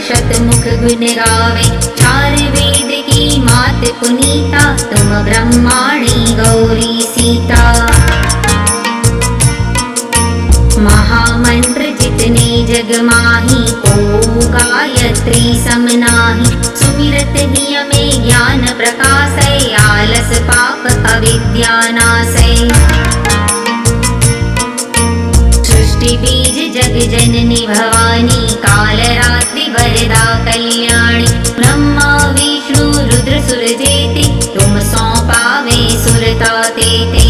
शतमुख गुण गावे। चार वेद की मात पुनीता, तुम ब्रह्माणी गौरी सीता। महामंत्र जितने जग माही, ओ गायत्री सम नाहि। सुमिरत ही में ज्ञान प्रकाशै, आलस पाप अविद्या नाशै। सृष्टि बीज जग जननी भवानी, काल रात्रि वरदा कल्याणी। ब्रह्मा विष्णु रुद्र सुर जेते, तुम सौ पावे सुरता तेते।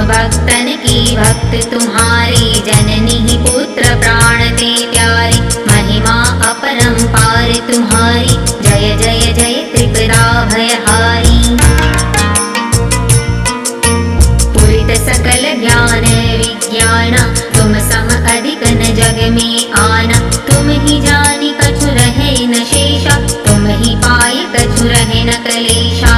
भक्तन की भक्त तुम्हारी, जननी ही पुत्र प्राण ते प्यारी। महिमा अपरंपार तुम्हारी, जय जय जय त्रिपुरा भयहारी। पुरित सकल ज्ञान विज्ञान, तुम सम अधिक न जग में आना। तुम ही जानी कछु रहे न शेषा, तुम ही पाए कछु रहे न कलेशा।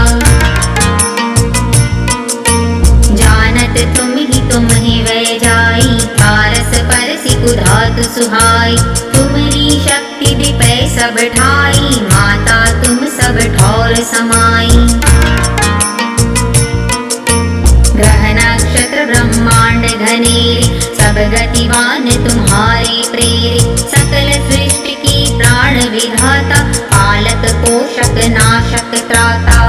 तुम ही वै जाई, पारस परसि कुधातु सुहाई। तुम्हारी शक्ति दिपै सब ठाई, माता तुम सब ठौर समाई। ग्रह नक्षत्र ब्रह्मांड घनेरी, सब गतिवान तुम्हारे प्रेरे। सकल सृष्टि की प्राण विधाता, पालक पोषक नाशक त्राता।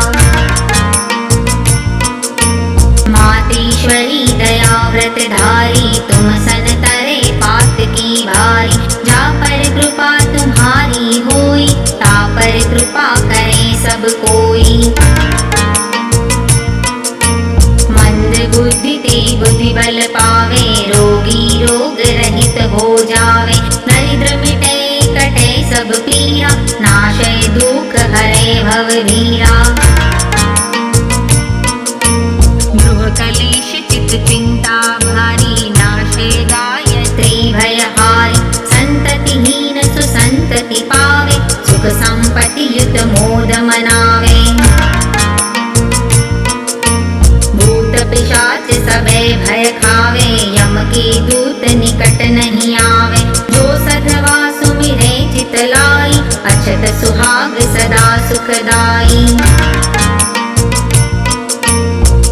मातेश्वरी दया व्रत धारी, तुम सन तरे पात की भारी। जा पर कृपा तुम्हारी होई, ता पर कृपा करे सब कोई। मंद बुद्धि ते बुद्धि बल पावे, रोगी रोग रहित हो जावे। दरिद्र मिटे कटे सब पीरा, नाशे दुख हरे भव भीरा। कलेश चित चिंता भारी, नाशे गायत्री भयहारी। संततिहीन सुसंतति पावे, सुख संपत्ति युत मोद मनावे। भूत पिशाच सबे भय खावे, यम के दूत निकट नहीं आवे। जो सधवा सुमिरे चित लाई, अक्षत सुहाग सदा सुखदाई।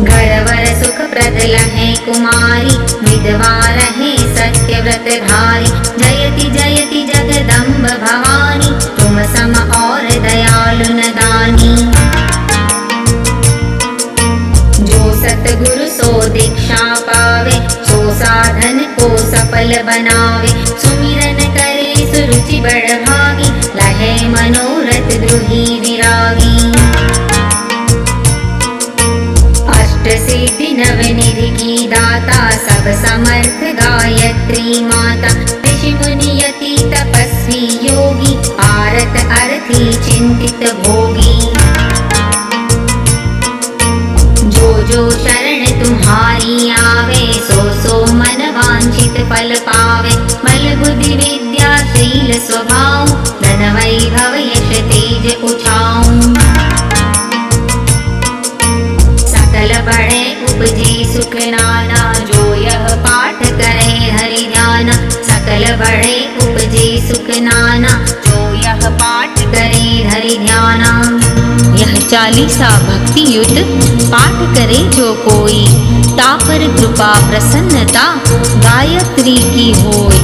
घरवर सुख प्रद लहे कुमारी, विधवा रहे सत्य व्रत धारी। जयति जयति जगदम्ब भवानी, तुम सम और दयालु न दानी। जो सतगुरु सो दीक्षा पावे, सो साधन को सफल बनावे। सुमिरन करे सुरुचि बड़ भागी, लहे मनोरथ द्रुहि विरागी। सिद्धि नवनिधि की दाता, सब समर्थ गायत्री माता। ऋषि मुनि यति तपस्वी योगी, आरत अर्थी चिंतित भोगी। जो जो शरण तुम्हारी आवे, सो सो मन वांछित फल पावे। बल बुद्धि विद्या शील स्वभाव, धन वैभव यश तेज उछाऊं। सकल बढ़े उपजे सुख नाना, जो यह पाठ करे हरि ध्याना। सकल बढ़े उपजे सुख नाना, जो यह पाठ करे हरि ध्याना। यह चालीसा भक्ति युत पाठ करे जो कोई, ता पर कृपा प्रसन्नता गायत्री की होय।